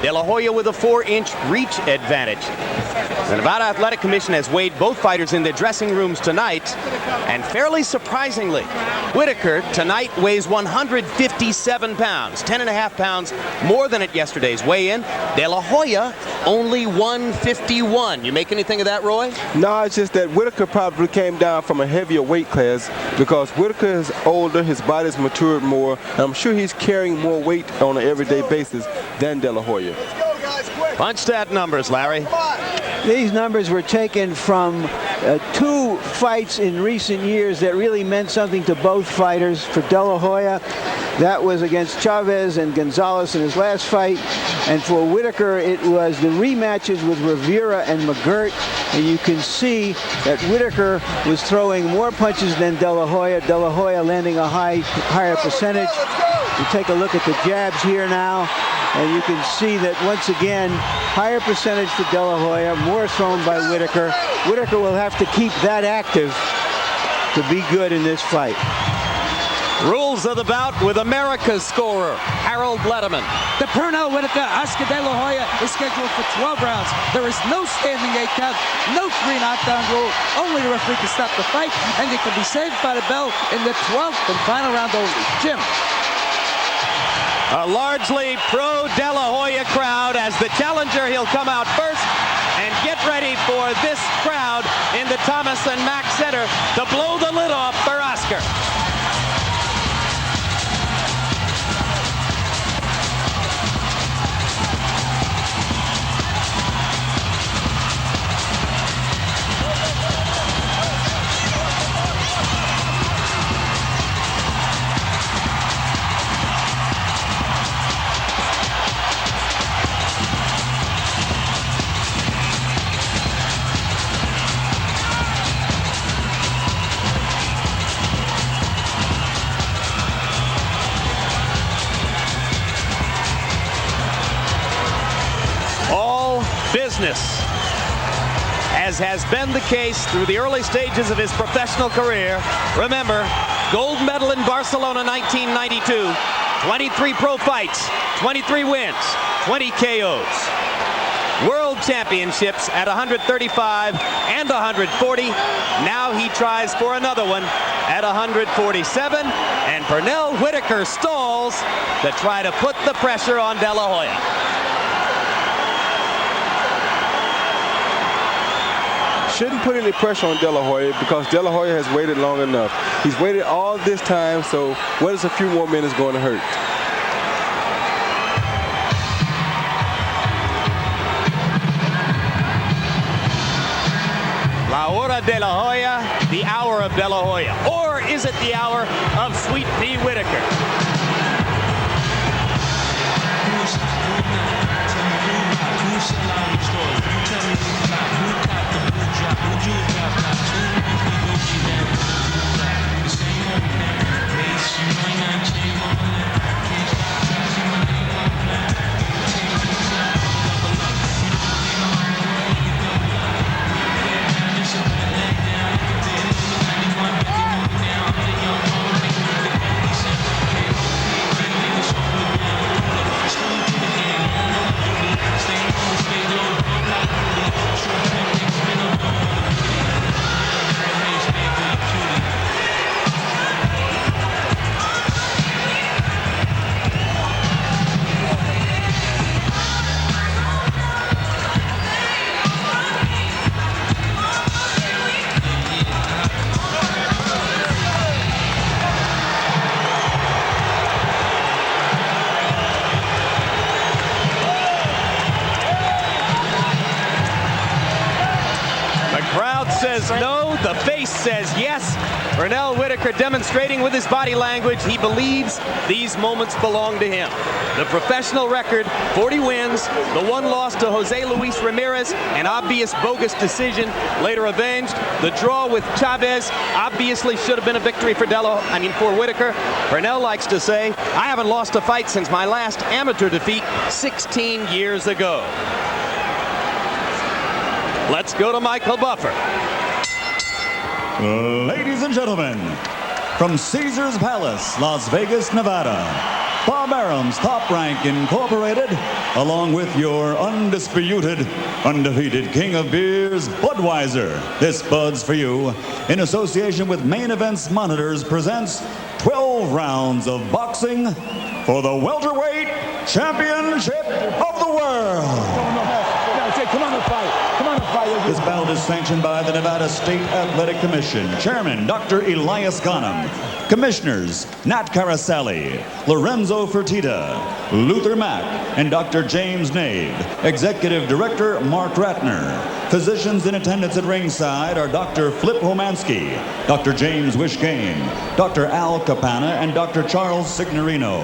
De La Hoya with a 4-inch reach advantage. The Nevada Athletic Commission has weighed both fighters in their dressing rooms tonight, and fairly surprisingly, Whitaker tonight weighs 157 pounds, 10.5 pounds more than at yesterday's weigh-in. De La Hoya only 151. You make anything of that, Roy? No, it's just that Whitaker probably came down from a heavier weight class because Whitaker is older, his body's matured more, and I'm sure he's carrying more weight on an everyday basis than De La Hoya. Punch stat numbers, Larry. These numbers were taken from 2 fights in recent years that really meant something to both fighters. For De La Hoya, that was against Chavez and Gonzalez in his last fight. And for Whitaker, it was the rematches with Rivera and McGirt. And you can see that Whitaker was throwing more punches than De La Hoya. De La Hoya landing a higher percentage. You take a look at the jabs here now, and you can see that once again, higher percentage for De La Hoya, more thrown by Whitaker. Whitaker will have to keep that active to be good in this fight. Rules of the bout with America's scorer, Harold Letterman. The Pernell Whitaker Oscar De La Hoya is scheduled for 12 rounds. There is no standing 8 count, no 3 knockdown rule. Only the referee can stop the fight, and it can be saved by the bell in the 12th and final round only. Jim. A largely pro De La Hoya crowd. As the challenger, he'll come out first. And get ready for this crowd in the Thomas and Mack Center to blow the lid off for Oscar. Business, as has been the case through the early stages of his professional career. Remember, gold medal in Barcelona 1992, 23 pro fights, 23 wins, 20 KOs. World championships at 135 and 140. Now he tries for another one at 147, and Pernell Whitaker stalls to try to put the pressure on De La Hoya. Shouldn't put any pressure on De La Hoya because De La Hoya has waited long enough. He's waited all this time, so what is a few more minutes going to hurt? La hora de La Hoya, the hour of De La Hoya. Or is it the hour of Sweet Pea Whitaker? Says no, the face says yes. Pernell Whitaker demonstrating with his body language he believes these moments belong to him. The professional record, 40 wins, the 1 loss to Jose Luis Ramirez, an obvious bogus decision, later avenged. The draw with Chavez obviously should have been a victory for for Whitaker. Pernell likes to say, I haven't lost a fight since my last amateur defeat 16 years ago. Let's go to Michael Buffer. Ladies and gentlemen, from Caesars Palace, Las Vegas, Nevada, Bob Arum's Top Rank Incorporated, along with your undisputed, undefeated king of beers, Budweiser. This Bud's for you, in association with Main Events Monitors, presents 12 rounds of boxing for the welterweight championship of the world. Come on and fight. Come on and fight. This bout is sanctioned by the Nevada State Athletic Commission. Chairman, Dr. Elias Ghanem. Commissioners, Nat Carasali, Lorenzo Fertitta, Luther Mack, and Dr. James Nave. Executive Director, Mark Ratner. Physicians in attendance at ringside are Dr. Flip Homansky, Dr. James Wishkane, Dr. Al Capana, and Dr. Charles Signorino.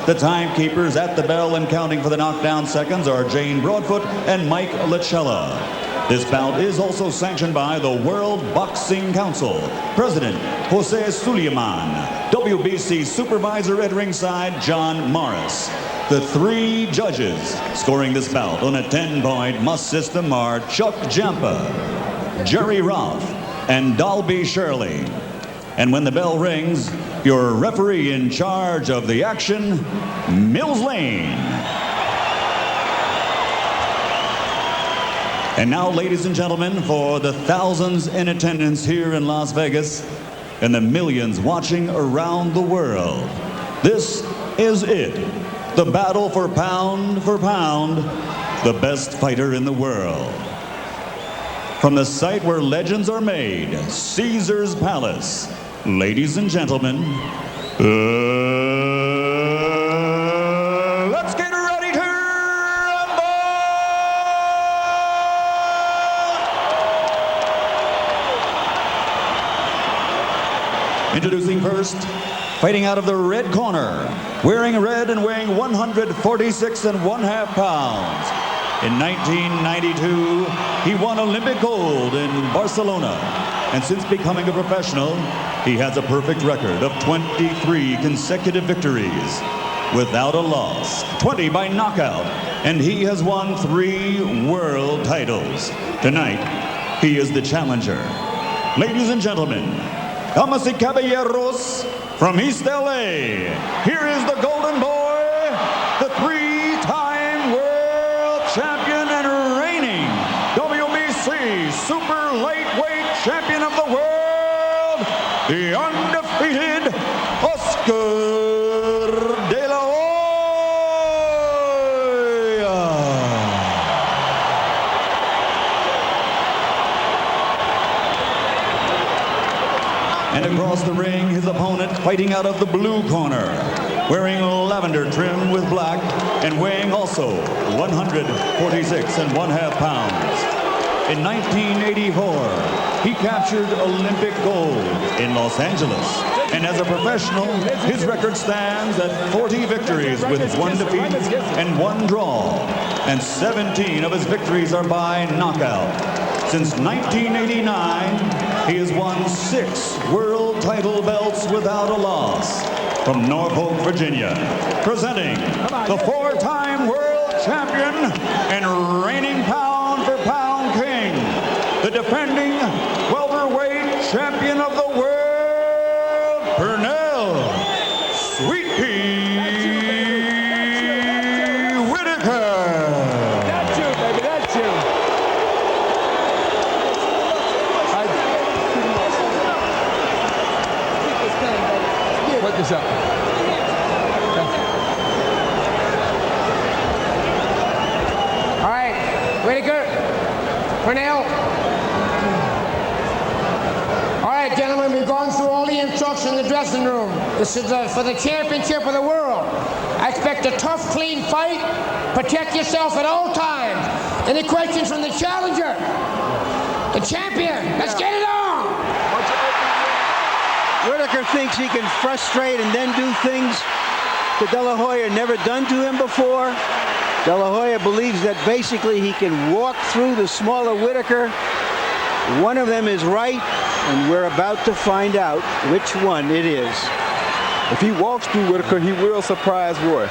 The timekeepers at the bell and counting for the knockdown seconds are Jane Broadfoot and Mike Lachella. This bout is also sanctioned by the World Boxing Council. President Jose Suleiman. WBC Supervisor at ringside, John Morris. The three judges scoring this bout on a 10-point must system are Chuck Jampa, Jerry Roth, and Dalby Shirley. And when the bell rings, your referee in charge of the action, Mills Lane. And now, ladies and gentlemen, for the thousands in attendance here in Las Vegas and the millions watching around the world, this is it. The battle for pound, the best fighter in the world. From the site where legends are made, Caesar's Palace, ladies and gentlemen, let's get ready to rumble! Introducing first, fighting out of the red corner, wearing red and weighing 146 1/2 pounds. In 1992, he won Olympic gold in Barcelona. And since becoming a professional, he has a perfect record of 23 consecutive victories without a loss, 20 by knockout, and he has won 3 world titles. Tonight, he is the challenger. Ladies and gentlemen, damas y caballeros, from East LA, here is the Golden Boy, the 3-time world champion and reigning WBC Super Lightweight Champion of the world, the undefeated Oscar De La Hoya. And across the ring, his opponent fighting out of the blue corner, wearing lavender trim with black and weighing also 146 1/2 pounds. In 1984, he captured Olympic gold in Los Angeles. And as a professional, his record stands at 40 victories with 1 defeat and 1 draw. And 17 of his victories are by knockout. Since 1989, he has won 6 world title belts without a loss. From Norfolk, Virginia, presenting the 4-time world champion and reigning pound-for-pound king, the defending welterweight champion of the world, Pernell, Sweet Pea Whitaker. That's you, baby. That's you. Put this up. All right, Whitaker, Pernell. All right, gentlemen, we've gone through all the instructions in the dressing room. This is for the championship of the world. I expect a tough, clean fight. Protect yourself at all times. Any questions from the challenger? The champion. Let's get it on. Whitaker thinks he can frustrate and then do things that De La Hoya never done to him before. De La Hoya believes that basically he can walk through the smaller Whitaker. One of them is right, and we're about to find out which one it is. If he walks through Whitaker, he will surprise Roy.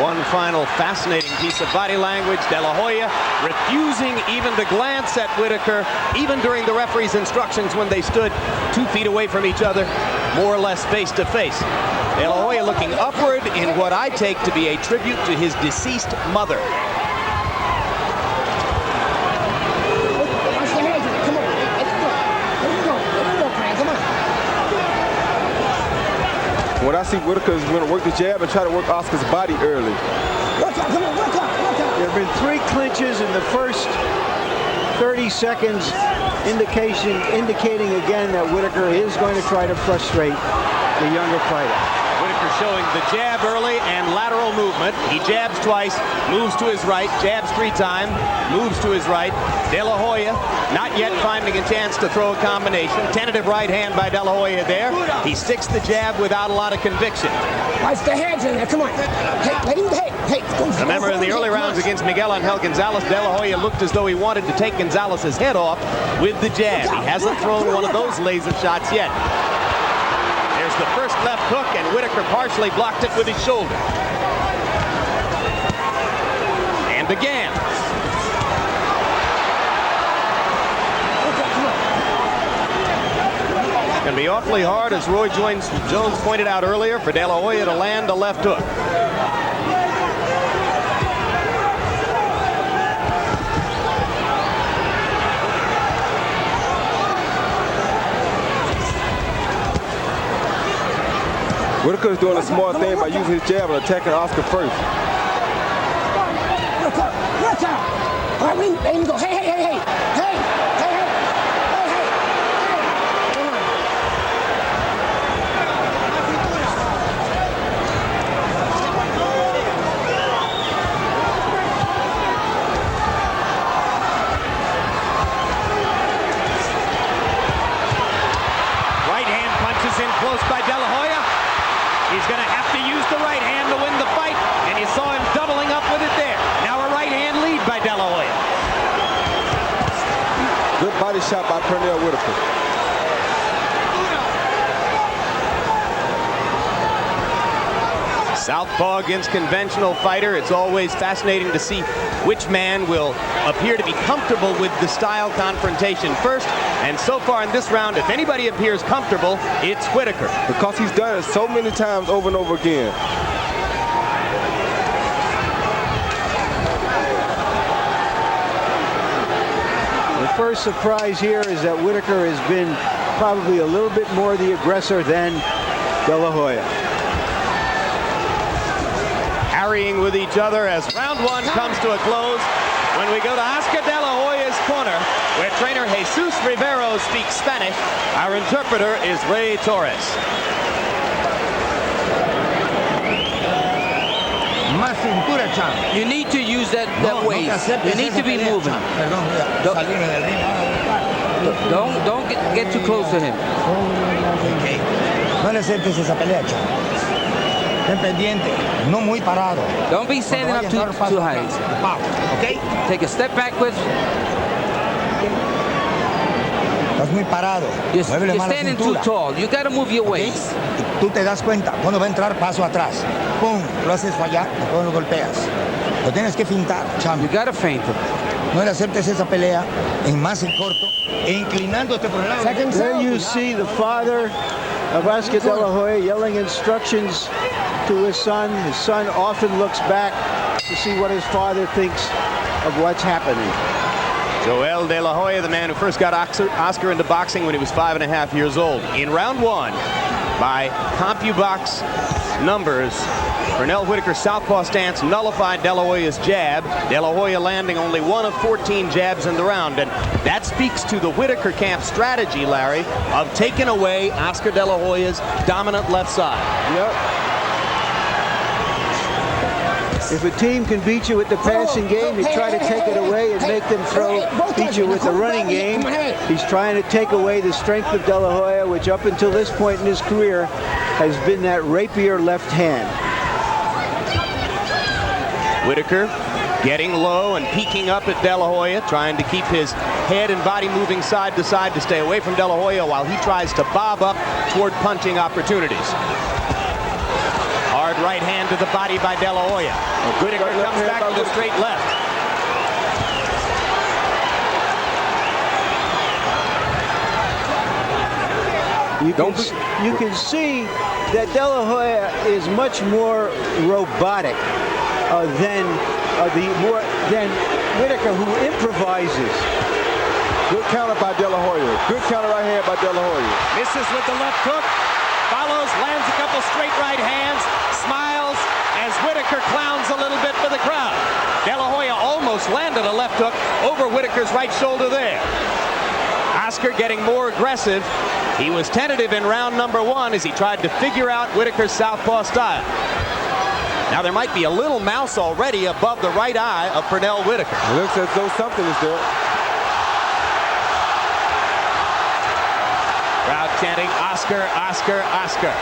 One final fascinating piece of body language. De La Hoya refusing even to glance at Whitaker, even during the referee's instructions when they stood 2 feet away from each other. more or less face to face. De La Hoya looking upward in what I take to be a tribute to his deceased mother. What I see Whitaker is going to work the jab and try to work Oscar's body early. There have been 3 clinches in the first 30 seconds, indicating again that Whitaker is going to try to frustrate the younger fighter. Whitaker showing the jab early and lateral movement. He jabs twice, moves to his right, jabs 3 times, moves to his right. De La Hoya not yet finding a chance to throw a combination. Tentative right hand by De La Hoya there. He sticks the jab without a lot of conviction. Watch the hands in there. Come on. Hey, let him. Hey. Remember in the early rounds against Miguel Angel Gonzalez, De La Hoya looked as though he wanted to take Gonzalez's head off with the jab. He hasn't thrown one of those laser shots yet. There's the first left hook, and Whitaker partially blocked it with his shoulder. And again. It's going to be awfully hard, as Roy Jones pointed out earlier, for De La Hoya to land a left hook. Whitaker's doing a smart thing by using his jab and attacking Oscar first. All right, let him go. Hey. Come on. Right hand punches in close by De La Hoya. He's going to have to use the right hand to win the fight, and you saw him doubling up with it there. Now a right hand lead by De La Hoya. Good body shot by Pernell Whitaker. Southpaw against conventional fighter. It's always fascinating to see which man will appear to be comfortable with the style confrontation first. And so far in this round, if anybody appears comfortable, it's Whitaker. Because he's done it so many times over and over again. The first surprise here is that Whitaker has been probably a little bit more the aggressor than De La Hoya. Harrying with each other as round 1 comes to a close. When we go to Oscar De La Hoya's corner, where trainer Jesus Rivero speaks Spanish, our interpreter is Ray Torres. Más cintura, champ. You need to use that waist. You need to be moving. Don't get too close to him. Okay. No le aceptes esa pelea, champ. Ten pendiente, no muy parado. Don't be standing up too high. Okay? Take a step backwards. Estás muy parado. You're Muévele más la standing too cintura. tall. You got to move your Okay? waist. Tú te das cuenta cuando va a entrar paso atrás. Pum, lo haces fallar, después lo golpeas. Lo tienes que fintar, champ. You got to feint him. No le aceptes esa pelea en más en corto e inclinándote por el lado. There you see the father of Oscar De La Hoya yelling instructions to his son. His son often looks back to see what his father thinks of what's happening. Joel De La Hoya, the man who first got Oscar into boxing when he was 5.5 years old. In round 1, by CompuBox numbers, Pernell Whitaker's southpaw stance nullified De La Hoya's jab. De La Hoya landing only 1 of 14 jabs in the round. And that speaks to the Whitaker camp strategy, Larry, of taking away Oscar De La Hoya's dominant left side. Yep. If a team can beat you with the passing game, you try to take it away and make them beat you with the running game. He's trying to take away the strength of De La Hoya, which up until this point in his career has been that rapier left hand. Whitaker getting low and peeking up at De La Hoya, trying to keep his head and body moving side to side to stay away from De La Hoya while he tries to bob up toward punching opportunities. Hard right hand to the body by De La Hoya. Whitaker comes back with a straight left. You can see that De La Hoya is much more robotic than Whitaker, who improvises. Good counter by De La Hoya. Good counter right hand by De La Hoya. Misses with the left hook. Follows, lands a couple straight right hands. Smiles as Whitaker clowns a little bit for the crowd. De La Hoya almost landed a left hook over Whitaker's right shoulder there. Oscar getting more aggressive. He was tentative in round number 1 as he tried to figure out Whitaker's southpaw style. Now there might be a little mouse already above the right eye of Pernell Whitaker. It looks as though something is there. Crowd chanting, Oscar, Oscar, Oscar.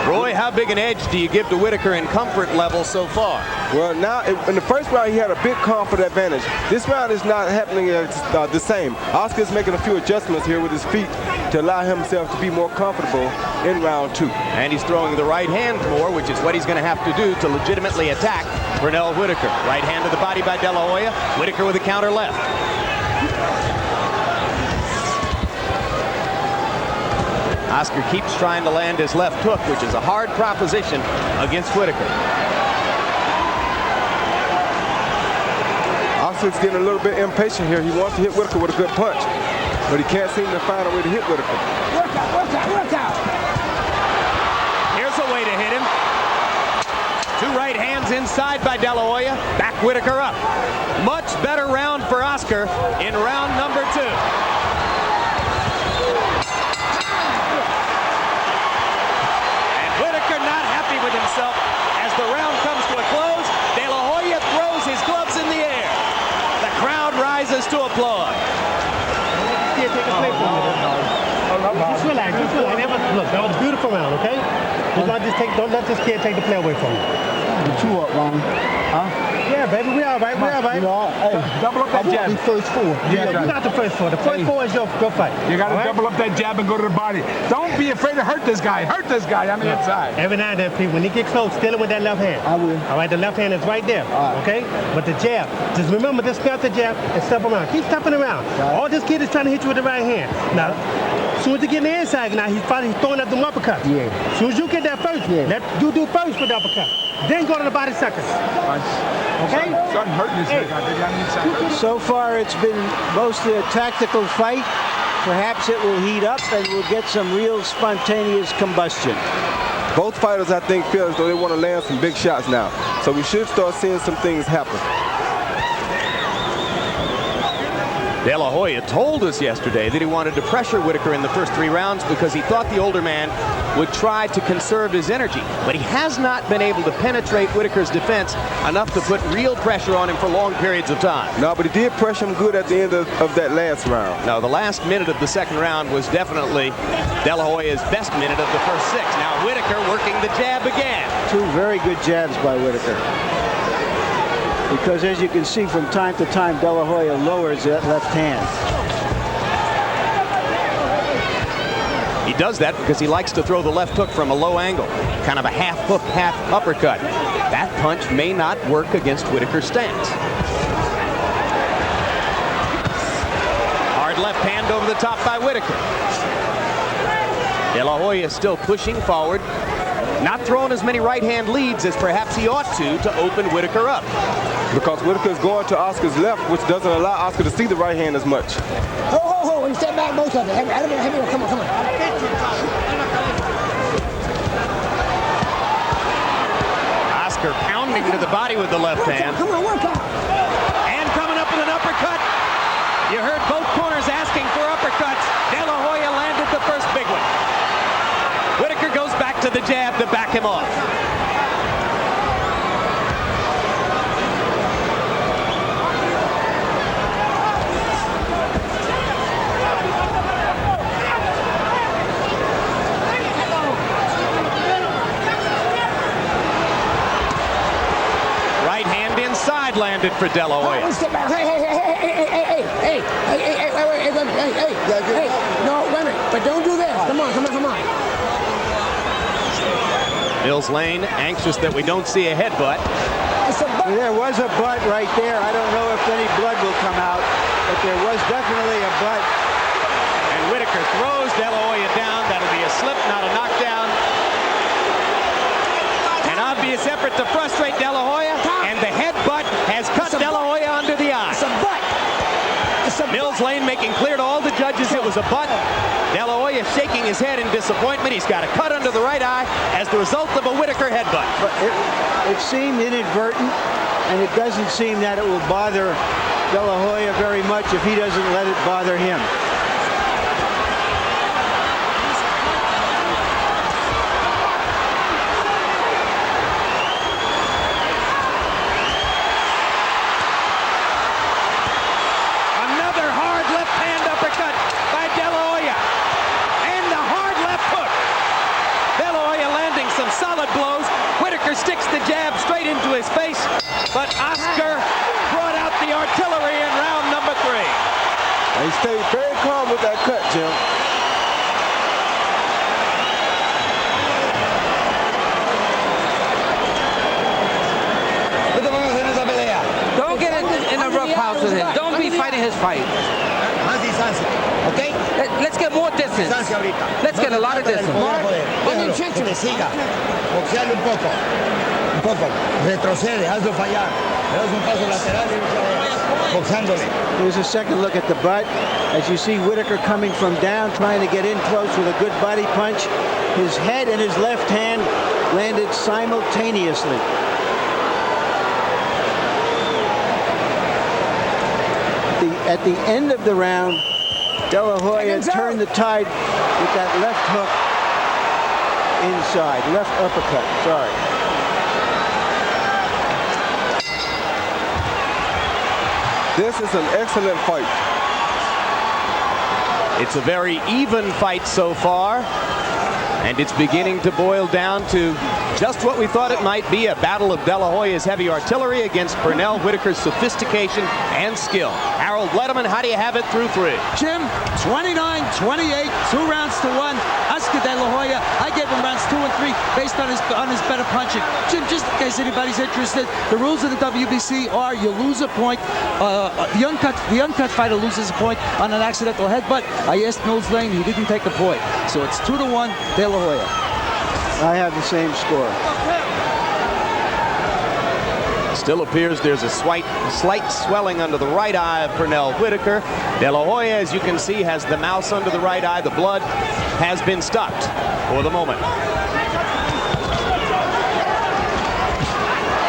Roy, how big an edge do you give to Whitaker in comfort level so far? Well, now, in the first round, he had a big comfort advantage. This round is not happening the same. Oscar's making a few adjustments here with his feet to allow himself to be more comfortable in round 2. And he's throwing the right hand more, which is what he's going to have to do to legitimately attack Pernell Whitaker. Right hand to the body by De La Hoya. Whitaker with a counter left. Oscar keeps trying to land his left hook, which is a hard proposition against Whitaker. Oscar's getting a little bit impatient here. He wants to hit Whitaker with a good punch, but he can't seem to find a way to hit Whitaker. Work out, work out, work out. Here's a way to hit him. 2 right hands inside by De La Hoya. Back Whitaker up. Much better round for Oscar in round number 2. And Whitaker not happy with himself as the round comes to a close. De La Hoya throws his gloves in the air. The crowd rises to applaud. Take a play from me. Just relax, just relax. Look, that was a beautiful round, okay? Don't let this kid take the play away from you. You up, Ron. Huh? Yeah, baby, we all right, we all right. Hey, double up that jab. The first 4. Yeah, you got the first 4. The first 4 is your fight. You got to all double up that jab and go to the body. Don't be afraid to hurt this guy. Hurt this guy on the inside. Every now and then, people, when he get close, steal it with that left hand. I will. All right, the left hand is right there, okay? But the jab, just remember to snap the jab and step around. Keep stepping around. All this kid is trying to hit you with the right hand. Now, as soon as you get in the inside, now he's throwing up them uppercuts. Yeah. As soon as you get that first, let you do first with the uppercut. Then go to the body second. Okay? Starting hurting this guy. So far, it's been mostly a tactical fight. Perhaps it will heat up and we'll get some real spontaneous combustion. Both fighters, I think, feel as though they want to land some big shots now. So we should start seeing some things happen. De La Hoya told us yesterday that he wanted to pressure Whitaker in the first 3 rounds because he thought the older man would try to conserve his energy. But he has not been able to penetrate Whitaker's defense enough to put real pressure on him for long periods of time. No, but he did pressure him good at the end of that last round. No, the last minute of the second round was definitely De La Hoya's best minute of the first 6. Now Whitaker working the jab again. 2 very good jabs by Whitaker. Because as you can see from time to time, De La Hoya lowers that left hand. He does that because he likes to throw the left hook from a low angle. Kind of a half hook, half uppercut. That punch may not work against Whitaker's stance. Hard left hand over the top by Whitaker. De La Hoya is still pushing forward. Not throwing as many right-hand leads as perhaps he ought to open Whitaker up. Because Whitaker is going to Oscar's left, which doesn't allow Oscar to see the right hand as much. Ho, and step back both of them. Heavy, come on. Oscar pounding to the body with the left hand. Come on, work out. And coming up with an uppercut. You heard both corners asking for uppercuts. De La Hoya landed the first big one. Whitaker goes back to the jab to back him off. Right hand inside landed for De La Hoya. Step back. Hey. No, wait a minute. But don't do this. Come on. Mills Lane anxious that we don't see a headbutt. It's a There was a butt right there. I don't know if any blood will come out, but there was definitely a butt. And Whitaker throws De La Hoya down. That'll be a slip, not a knockdown. An obvious effort to frustrate De La Hoya, and the headbutt has cut De La Hoya under the eye. It's a butt. Mills Lane making clear to all the judges it was a butt. De La Hoya shaking his head in disappointment. He's got a cut under the right eye as the result of a Whitaker headbutt. But it seemed inadvertent, and it doesn't seem that it will bother De La Hoya very much if he doesn't let it bother him. Sticks the jab straight into his face, but Oscar brought out the artillery in round number 3. He stayed very calm with that cut, Jim. Don't get in a rough house with him. Don't be fighting his fight. Más distancia, ¿ok? Let's get more distance. Distancia ahorita. Let's get a lot of distance. Déjalo, que te siga. Boxeale un poco. Un poco. Retrocede, hazlo fallar. Le das un paso lateral y boxándole. Here's a second look at the butt. As you see Whitaker coming from down, trying to get in close with a good body punch. His head and his left hand landed simultaneously. At the end of the round, De La Hoya turned the tide with that left hook inside, left uppercut, sorry. This is an excellent fight. It's a very even fight so far, and it's beginning to boil down to just what we thought it might be, a battle of De La Hoya's heavy artillery against Pernell Whitaker's sophistication and skill. Harold Letterman, how do you have it through 3? Jim, 29-28, 2 rounds to 1. Oscar De La Hoya, I gave him rounds 2 and 3 based on his better punching. Jim, just in case anybody's interested, the rules of the WBC are you lose a point, the uncut fighter loses a point on an accidental headbutt. I asked Mills Lane, he didn't take a point. So it's 2-1, De La Hoya. I have the same score. Still appears there's a slight swelling under the right eye of Pernell Whitaker. De La Hoya, as you can see, has the mouse under the right eye. The blood has been stopped for the moment.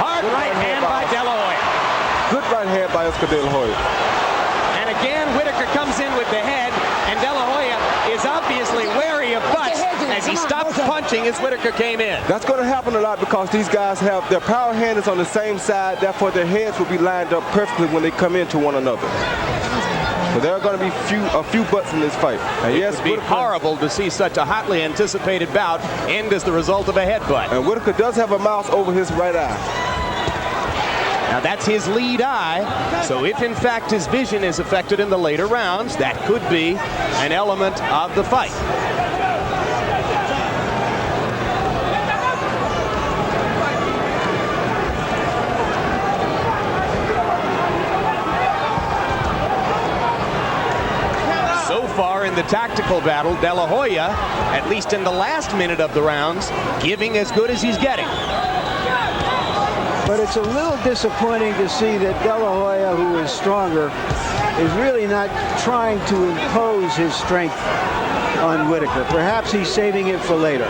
Hard right hand by De La Hoya. Good right hand by Oscar De La Hoya. And again, Whitaker comes in with the head, and De La Hoya is obviously wary of butts as he stopped punching as Whitaker came in. That's going to happen a lot because these guys have their power hand is on the same side. Therefore, their heads will be lined up perfectly when they come into one another. So there are going to be a few butts in this fight. And it yes, would be Whitaker, horrible to see such a hotly anticipated bout end as the result of a headbutt. And Whitaker does have a mouse over his right eye. Now that's his lead eye, so if in fact his vision is affected in the later rounds, that could be an element of the fight. So far in the tactical battle, De La Hoya, at least in the last minute of the rounds, giving as good as he's getting. But it's a little disappointing to see that De La Hoya, who is stronger, is really not trying to impose his strength on Whitaker. Perhaps he's saving it for later.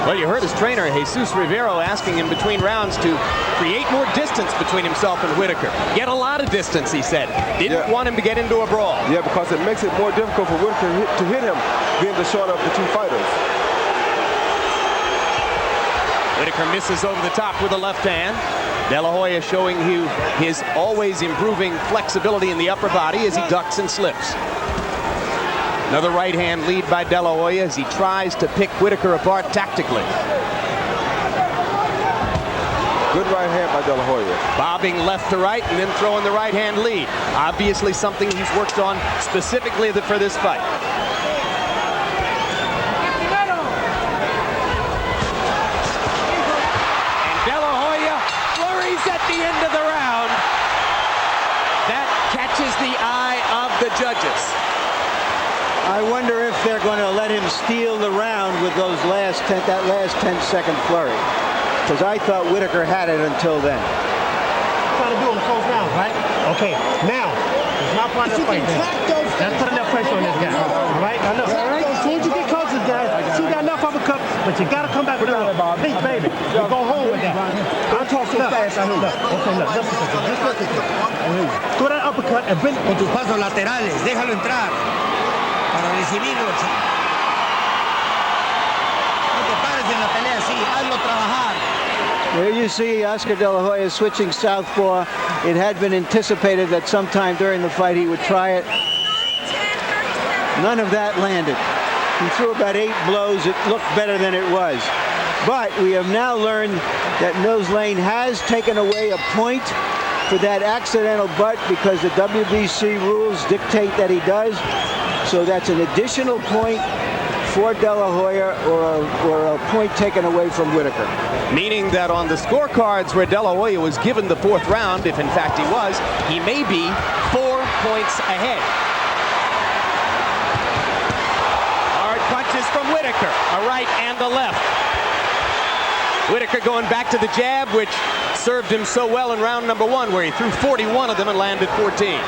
Well, you heard his trainer, Jesus Rivero, asking him between rounds to create more distance between himself and Whitaker. Get a lot of distance, he said. Didn't want him to get into a brawl. Yeah, because it makes it more difficult for Whitaker to hit him, being the shorter of the two fighters. Whitaker misses over the top with the left hand. De La Hoya showing you his always improving flexibility in the upper body as he ducks and slips. Another right hand lead by De La Hoya as he tries to pick Whitaker apart tactically. Good right hand by De La Hoya. Bobbing left to right and then throwing the right hand lead. Obviously something he's worked on specifically for this fight. judges. I wonder if they're going to let him steal the round with those last 10-second flurry. Because I thought Whitaker had it until then. Trying to do in the close rounds, right? Okay, now, it's not part of the fight. That's putting enough pressure on this guy. All right? I know. As soon as you get close to this guy, you got enough uppercut, but you got to come back with another. Please, baby. You go home with that. Don't talk so fast. Okay, look. Just listen to me. Throw that uppercut and bring. Con tus pasos laterales, déjalo entrar para recibirlo. No te pares en la pelea así, hazlo trabajar. There you see Oscar De La Hoya switching southpaw. It had been anticipated that sometime during the fight he would try it. None of that landed. He threw about 8 blows. It looked better than it was. But we have now learned that Mills Lane has taken away a point for that accidental butt because the WBC rules dictate that he does. So that's an additional point for De La Hoya or a point taken away from Whitaker. Meaning that on the scorecards where De La Hoya was given the 4th round, if in fact he was, he may be 4 points ahead. Hard punches from Whitaker, a right and a left. Whitaker going back to the jab, which served him so well in round number 1, where he threw 41 of them and landed 14.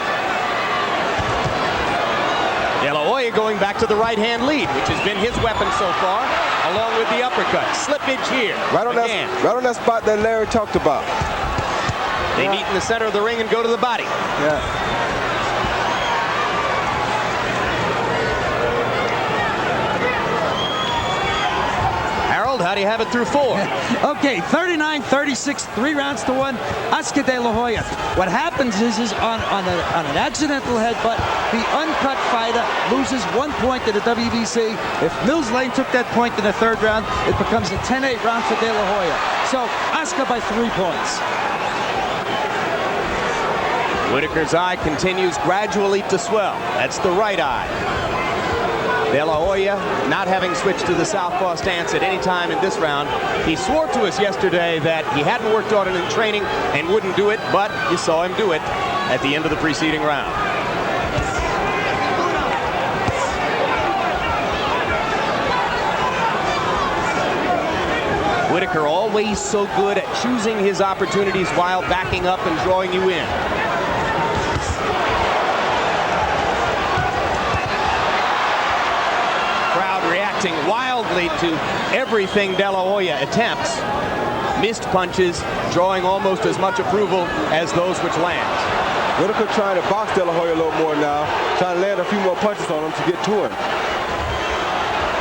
De La Hoya going back to the right-hand lead, which has been his weapon so far, along with the uppercut. Slippage here. Right on that spot that Larry talked about. They meet in the center of the ring and go to the body. Yeah. Harold, how do you have it through 4? Okay, 39-36, 3 rounds to 1. Oscar De La Hoya. What happens is on an accidental headbutt, the uncut fighter loses 1 point to the WBC. If Mills Lane took that point in the 3rd round, it becomes a 10-8 round for De La Hoya. So Oscar by 3 points. Whitaker's eye continues gradually to swell. That's the right eye. De La Hoya not having switched to the southpaw stance at any time in this round. He swore to us yesterday that he hadn't worked on it in training and wouldn't do it, but you saw him do it at the end of the preceding round. Whitaker always so good at choosing his opportunities while backing up and drawing you in. Reacting wildly to everything De La Hoya attempts. Missed punches, drawing almost as much approval as those which land. Whitaker trying to box De La Hoya a little more now, trying to land a few more punches on him to get to him.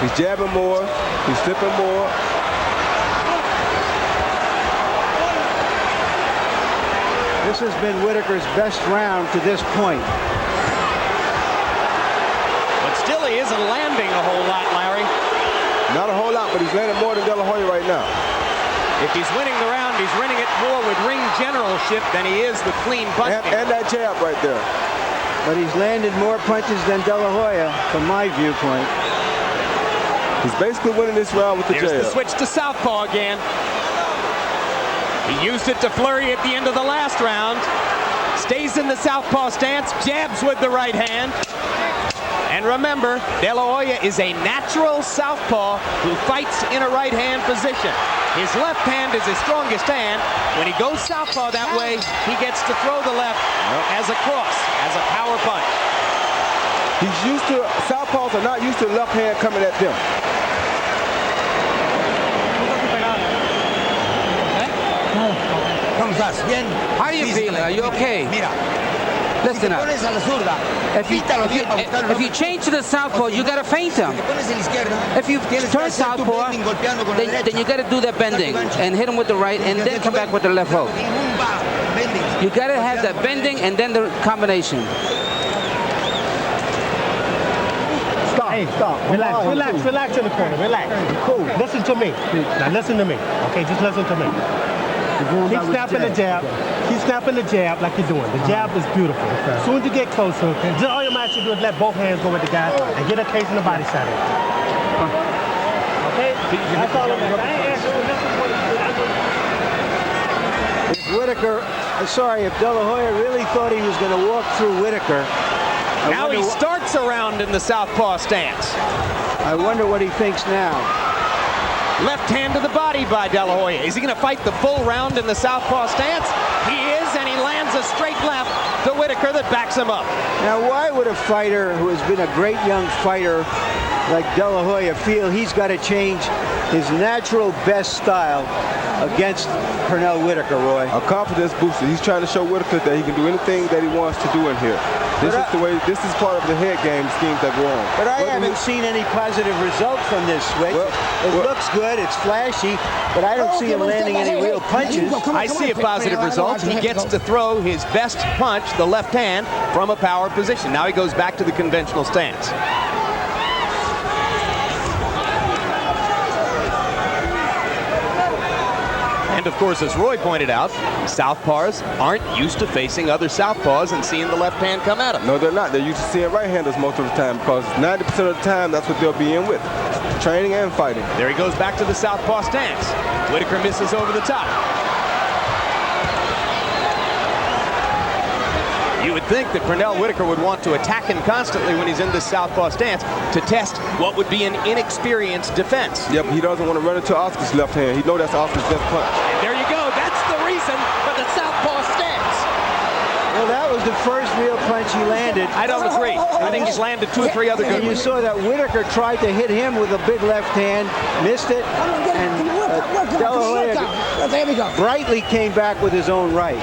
He's jabbing more, he's slipping more. This has been Whitaker's best round to this point. But still he isn't landing a whole lot, Larry. Not a whole lot, but he's landing more than De La Hoya right now. If he's winning the round, he's winning it more with ring generalship than he is with clean punching. And that jab right there. But he's landed more punches than De La Hoya, from my viewpoint. He's basically winning this round with the jab. Here's the switch to southpaw again. He used it to flurry at the end of the last round. Stays in the southpaw stance, jabs with the right hand. And remember, De La Hoya is a natural southpaw who fights in a right-hand position. His left hand is his strongest hand. When he goes southpaw that way, he gets to throw the left as a cross, as a power punch. He's used to, southpaws are not used to the left hand coming at them. ¿Cómo estás? Bien. How are you feeling? Are you okay? Mira. Listen up. Pones a la zurda. If you change to the southpaw, you gotta feint him. If you turn southpaw, then you gotta do that bending and hit him with the right, and then come back with the left hook. You gotta have that bending and then the combination. Stop. Hey, stop. Relax in the corner. Relax. Cool. Listen to me. Now listen to me. Okay, just listen to me. Keep snapping the jab. Keep snapping the jab like you're doing. The jab is beautiful. As soon as you get closer, just all you might do is let both hands go with the guy and get a case in the body shot. Okay? That's all I'm saying. I ain't asking If Whitaker, if De La Hoya really thought he was going to walk through Whitaker, Now he starts around in the southpaw stance. I wonder what he thinks now. Left hand to the body by De La Hoya. Is he going to fight the full round in the southpaw stance? He is, and he lands a straight left to Whitaker that backs him up. Now, why would a fighter who has been a great young fighter like De La Hoya feel he's got to change his natural best style against Pernell Whitaker, Roy? A confidence booster. He's trying to show Whitaker that he can do anything that he wants to do in here. This is part of the head game schemes that go on. But I haven't seen any positive result from this switch. It looks good, it's flashy, but I don't see him landing any real punches. I see a positive result. He gets to throw his best punch, the left hand, from a power position. Now he goes back to the conventional stance. And of course, as Roy pointed out, southpaws aren't used to facing other southpaws and seeing the left hand come at them. No, they're not. They're used to seeing right-handers most of the time because 90% of the time, that's what they'll be in with, training and fighting. There he goes back to the southpaw stance. Whitaker misses over the top. You would think that Pernell Whitaker would want to attack him constantly when he's in this southpaw stance to test what would be an inexperienced defense. Yep, he doesn't want to run into Oscar's left hand. He knows that's Oscar's best punch. And there you go. That's the reason for the southpaw stance. Well, that was the first real punch he landed. I don't agree. I think he's landed 2 or 3 other good ones. You saw that Whitaker tried to hit him with a big left hand, missed it, and De La Hoya brightly came back with his own right.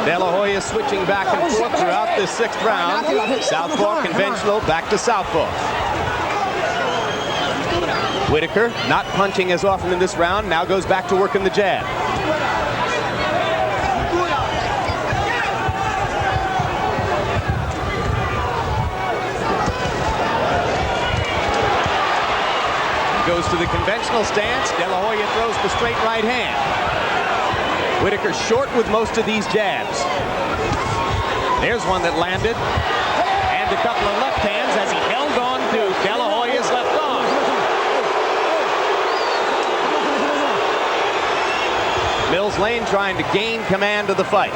De La Hoya switching back and forth throughout this 6th round. Southpaw, conventional, back to southpaw. Whitaker not punching as often in this round, now goes back to working the jab. Goes to the conventional stance. De La Hoya throws the straight right hand. Whitaker short with most of these jabs. There's one that landed. And a couple of left hands as he held on to De La Hoya's left arm. Mills Lane trying to gain command of the fight.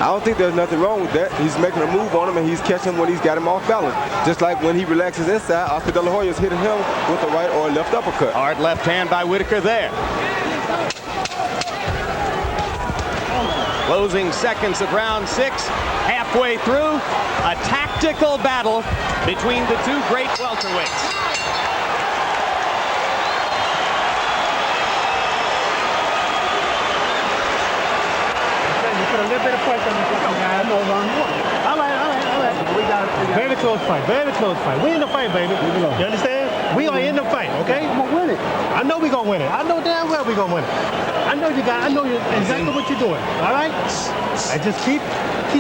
I don't think there's nothing wrong with that. He's making a move on him and he's catching when he's got him off balance. Just like when he relaxes inside, Oscar De La Hoya's hitting him with a right or a left uppercut. Hard left hand by Whitaker there. Closing seconds of round 6, halfway through, a tactical battle between the 2 great welterweights. You put a little bit of pressure on this guy. All right. We got very close fight. We in the fight, baby. You understand? We are in the fight, okay? I'm gonna win it. I know we're gonna win it. I know damn well we're gonna win it. I know exactly what you're doing. All right? I just keep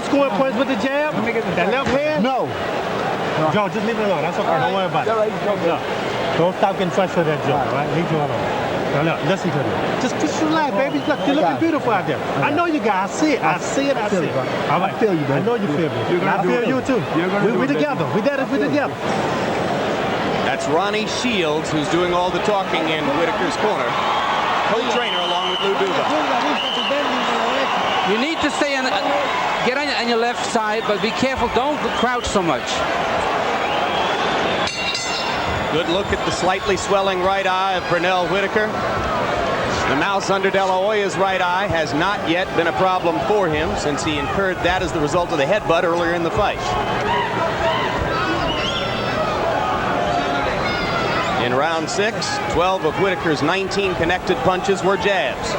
scoring points with the jab. That left hand. No. Joe, just leave it alone. That's okay. Don't worry about it. No. Don't stop getting frustrated with that Joe. All right? Leave it alone. Now, look, listen to me. Just relax, baby. Look, you're looking beautiful out there. I know you guys. I see it. All right. I feel you, baby. I know you feel me. I feel you too. We together. We together. That's Ronnie Shields, who's doing all the talking in Whitaker's corner. Co-trainer along with Lou Duva. You need to stay on, get on your left side, but be careful. Don't crouch so much. Good look at the slightly swelling right eye of Pernell Whitaker. The mouse under De La Hoya's right eye has not yet been a problem for him since he incurred that as the result of the headbutt earlier in the fight. In round 6, 12 of Whitaker's 19 connected punches were jabs.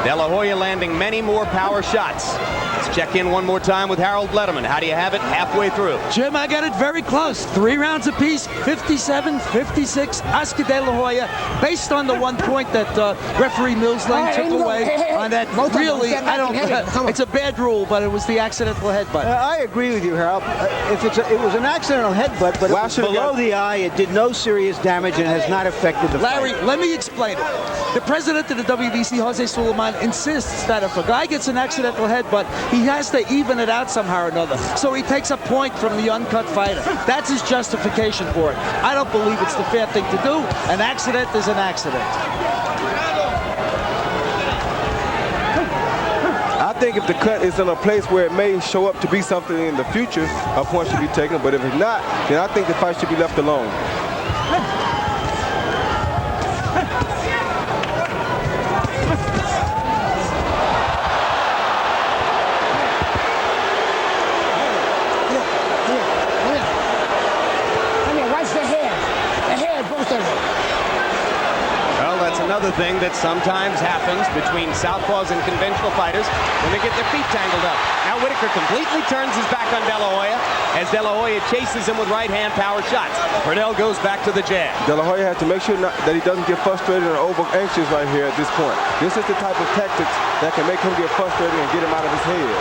De La Hoya landing many more power shots. Let's check in one more time with Harold Letterman. How do you have it halfway through? Jim, I got it very close. 3 rounds apiece, 57-56, Oscar De La Hoya, based on the 1 point that referee Mills Lane took away on that. Really, it's a bad rule, but it was the accidental headbutt. I agree with you, Harold. It was an accidental headbutt, but it was below the eye. It did no serious damage and has not affected the Larry, fight. let me explain it. The president of the WBC, Jose Suleiman, insists that if a guy gets an accidental headbutt, he has to even it out somehow or another. So he takes a point from the uncut fighter. That's his justification for it. I don't believe it's the fair thing to do. An accident is an accident. think if the cut is in a place where it may show up to be something in the future, a point should be taken. But if it's not, then I think the fight should be left alone. Another thing that sometimes happens between southpaws and conventional fighters when they get their feet tangled up. Now Whitaker completely turns his back on De La Hoya as De La Hoya chases him with right-hand power shots. Pernell goes back to the jab. De La Hoya has to make sure that he doesn't get frustrated or over-anxious right here at this point. This is the type of tactics that can make him get frustrated and get him out of his head.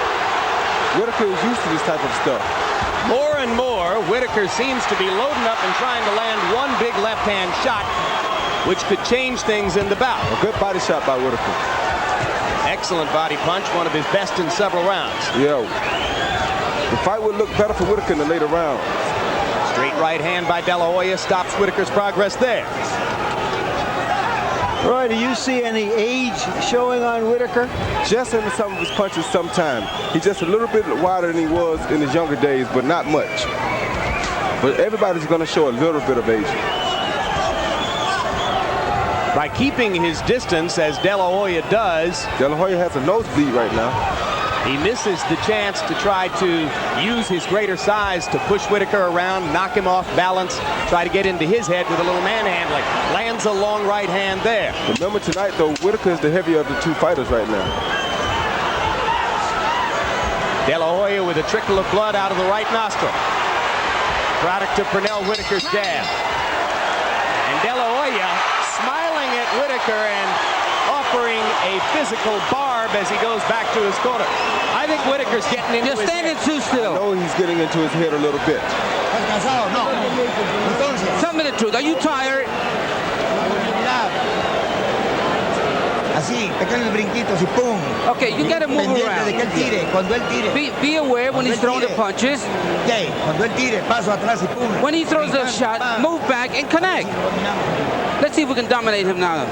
Whitaker is used to this type of stuff. More and more, Whitaker seems to be loading up and trying to land one big left-hand shot, which could change things in the bout. A good body shot by Whitaker. Excellent body punch, one of his best in several rounds. Yeah. The fight would look better for Whitaker in the later rounds. Straight right hand by De La Hoya stops Whitaker's progress there. Roy, do you see any age showing on Whitaker? Just in some of his punches sometimes. He's just a little bit wider than he was in his younger days, but not much. But everybody's going to show a little bit of age. By keeping his distance, as De La Hoya does. De La Hoya has a nosebleed right now. He misses the chance to try to use his greater size to push Whitaker around, knock him off balance, try to get into his head with a little manhandling. Lands a long right hand there. Remember tonight, though, Whitaker is the heavier of the two fighters right now. De La Hoya with a trickle of blood out of the right nostril. Product of Pernell Whitaker's jab. And De La Hoya smiling at Whitaker and offering a physical barb as he goes back to his corner. I think Whitaker's getting into his head. You're standing too still. I know he's getting into his head a little bit. Tell me the truth. Are you tired? Así, pequeños brinquitos y pum. Okay, you gotta move around. De que él tire, cuando él tire. Be aware when he's throwing the punches. Okay, cuando él tire, paso atrás y pum. When he throws a shot, move back and connect. Let's see if we can dominate him now.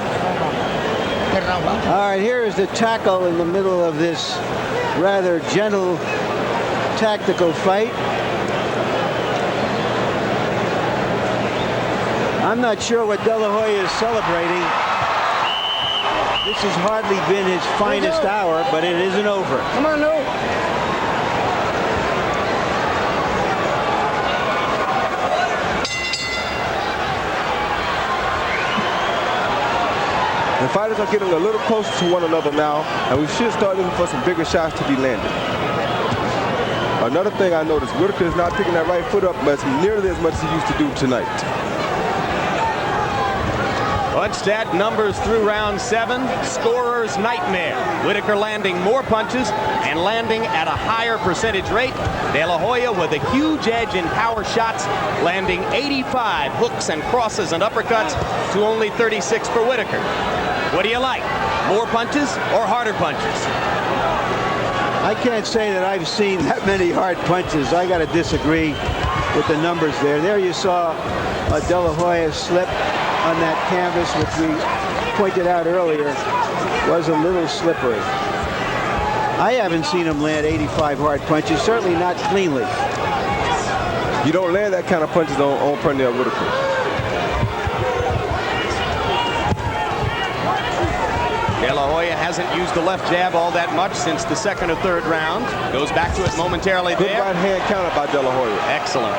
All right, here is the tackle in the middle of this rather gentle tactical fight. I'm not sure what De La Hoya is celebrating. This has hardly been his finest hour, but it isn't over. Come on, Lou. The fighters are getting a little closer to one another now, and we should start looking for some bigger shots to be landed. Another thing I noticed, Whitaker is not picking that right foot up nearly as much as he used to do tonight. Stat numbers through round 7. Scorer's nightmare. Whitaker landing more punches and landing at a higher percentage rate. De La Hoya with a huge edge in power shots, landing 85 hooks and crosses and uppercuts to only 36 for Whitaker. What do you like? More punches or harder punches? I can't say that I've seen that many hard punches. I got to disagree with the numbers there. There you saw De La Hoya slip on that canvas, which we pointed out earlier was a little slippery. I haven't seen him land 85 hard punches, certainly not cleanly. You don't land that kind of punches on Pernell Whitaker. De La Hoya hasn't used the left jab all that much since the second or third round. Goes back to it momentarily there. Good right hand counter by De La Hoya. Excellent.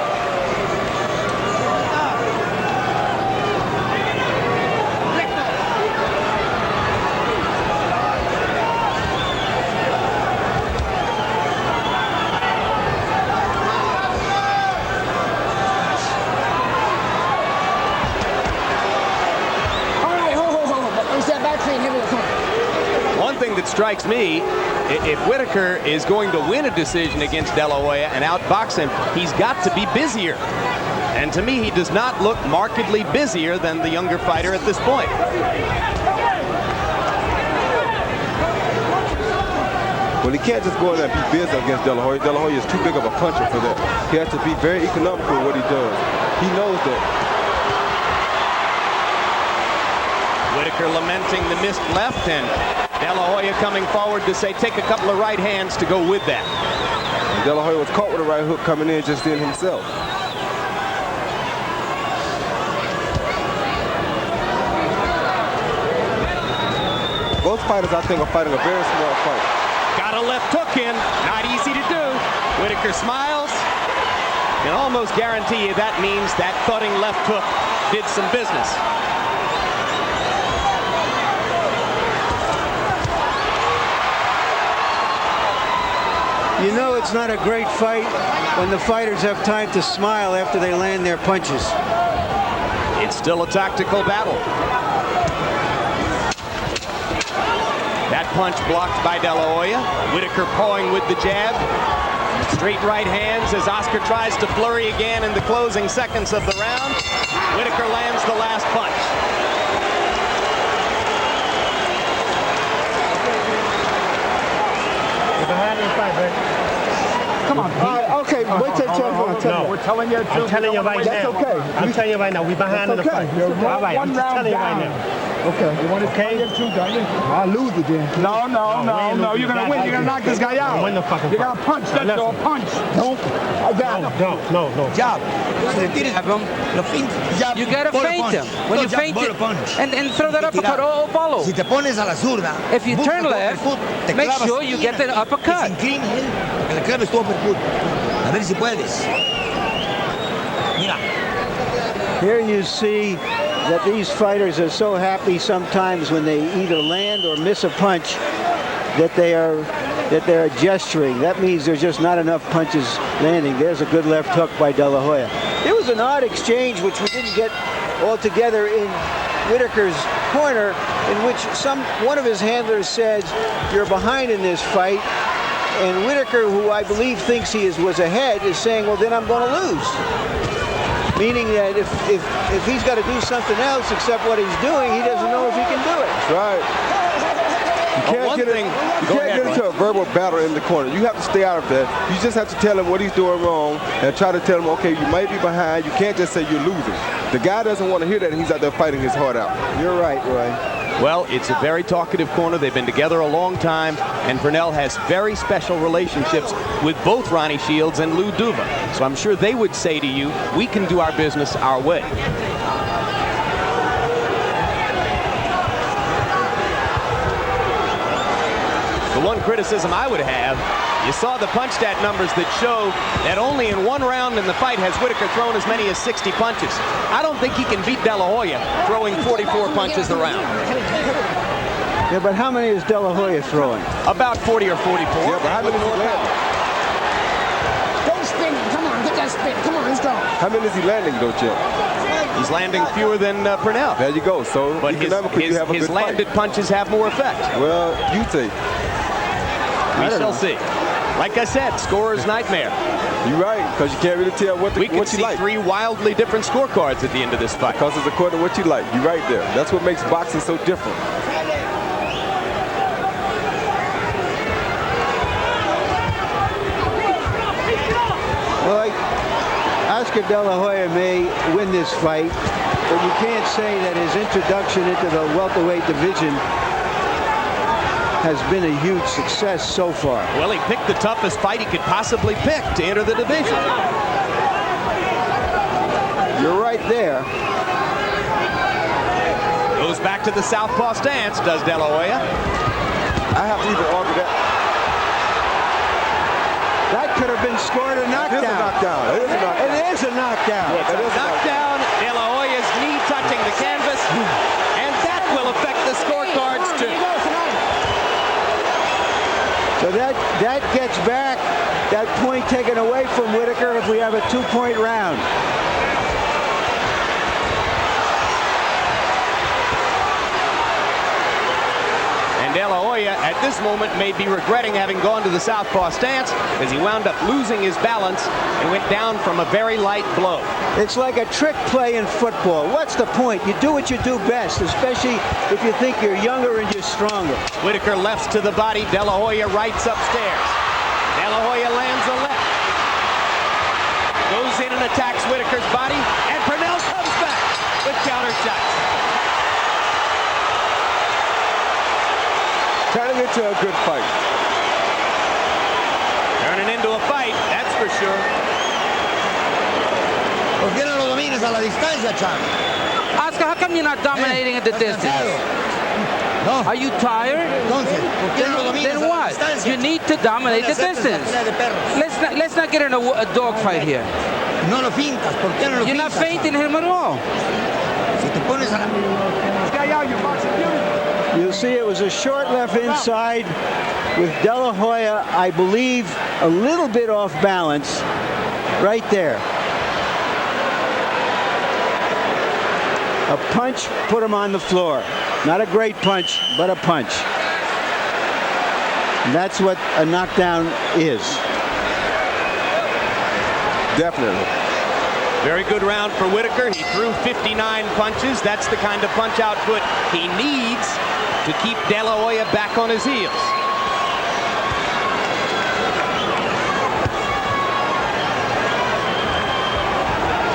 That strikes me, if Whitaker is going to win a decision against De La Hoya and outbox him, he's got to be busier. And to me, he does not look markedly busier than the younger fighter at this point. Well, he can't just go in there and be busy against De La Hoya. De La Hoya is too big of a puncher for that. He has to be very economical in what he does. He knows that. Whitaker lamenting the missed left, and De La Hoya coming forward to say, take a couple of right hands to go with that. De La Hoya was caught with a right hook coming in just then himself. Both fighters, I think, are fighting a very smart fight. Got a left hook in. Not easy to do. Whitaker smiles. Can almost guarantee you that means that thudding left hook did some business. You know it's not a great fight when the fighters have time to smile after they land their punches. It's still a tactical battle. That punch blocked by De La Hoya. Whitaker pawing with the jab. Straight right hands as Oscar tries to flurry again in the closing seconds of the round. Whitaker lands the last punch. You're behind in the fight, man. Come on. Okay, wait till No, we're telling you. I'm telling you right That's now. okay. I'm telling you right now. We're behind in the fight. All right, I'm just telling you right now. Okay. You want to Okay. I'll lose again. No. You're gonna win. You're gonna knock this guy out. Win the fucking You fight. gotta punch. That's all. Punch. Don't. I got it. No. Jab. You gotta feint him. When you feint it, and throw that uppercut or follow. Si te pones a la zurda, If you turn busca tu left, uppercut, te make clavas sure you get the bien, uppercut. que se incline él, que le claves tu uppercut. A ver si puedes. Mira. Here you see that these fighters are so happy sometimes when they either land or miss a punch that they're gesturing. That means there's just not enough punches landing. There's a good left hook by De La Hoya. It was an odd exchange which we didn't get all together in Whitaker's corner, in which one of his handlers says, "You're behind in this fight." And Whitaker, who I believe thinks he was ahead, is saying, "Well, then I'm going to lose." Meaning that if he's got to do something else except what he's doing, he doesn't know if he can do it. That's right. You can't get into a verbal battle in the corner. You have to stay out of that. You just have to tell him what he's doing wrong and try to tell him, okay, you might be behind. You can't just say you're losing. The guy doesn't want to hear that, and he's out there fighting his heart out. You're right, Roy. Well, it's a very talkative corner. They've been together a long time, and Pernell has very special relationships with both Ronnie Shields and Lou Duva. So I'm sure they would say to you, we can do our business our way. The one criticism I would have, you saw the punch stat numbers that show that only in one round in the fight has Whitaker thrown as many as 60 punches. I don't think he can beat De La Hoya throwing 44 punches a round. Yeah, but how many is De La Hoya throwing? About 40 or 44. Yeah, but how many is he landing? Don't spin. Come on, get that spin. Come on, let's go. How many is he landing, though, Chip? He's landing fewer than Pernell. There you go. So But economically, you have a his good landed fight. punches have more effect. Well, you say. We shall see. Like I said, scorer's nightmare. You're right, because you can't really tell what We could you see like. three wildly different scorecards at the end of this fight. Because it's according to what you like. You're right there. That's what makes boxing so different. Well, Oscar De La Hoya may win this fight, but you can't say that his introduction into the welterweight division has been a huge success so far. Well, he picked the toughest fight he could possibly pick to enter the division. You're right there. Goes back to the southpaw stance, does De La Hoya. I have to even argue that. That could have been scored a knockdown. It is a knockdown. It is a knockdown. It is a knockdown. Yes, it is a Knockdown, De La Hoya's knee touching the canvas, and that will affect the scorecards too. So that gets back that point taken away from Whitaker if we have a 2-point round. And De La Hoya at this moment may be regretting having gone to the southpaw stance as he wound up losing his balance and went down from a very light blow. It's like a trick play in football. What's the point? You do what you do best, especially if you think you're younger and you're stronger. Whitaker lefts to the body. De La Hoya rights upstairs. De La Hoya lands a left. Goes in and attacks Whitaker's body. And Pernell comes back with counter shots. Turning into a good fight. Turning into a fight, that's for sure. ¿Por qué no lo dominas a la distancia, Cham? Oscar, how come you're not dominating at the distance? No. Are you tired? Entonces, ¿por qué no lo dominas Then a la what? distancia? You need to dominate the distance. Let's not get in a dog fight here. No lo fintas. ¿Por qué no lo fintas? You're not fainting him at all. Si te pones a la... You'll see it was a short left inside with De La Hoya, I believe, a little bit off balance right there. A punch put him on the floor. Not a great punch, but a punch. And that's what a knockdown is. Definitely. Very good round for Whitaker. He threw 59 punches. That's the kind of punch output he needs to keep De La Hoya back on his heels.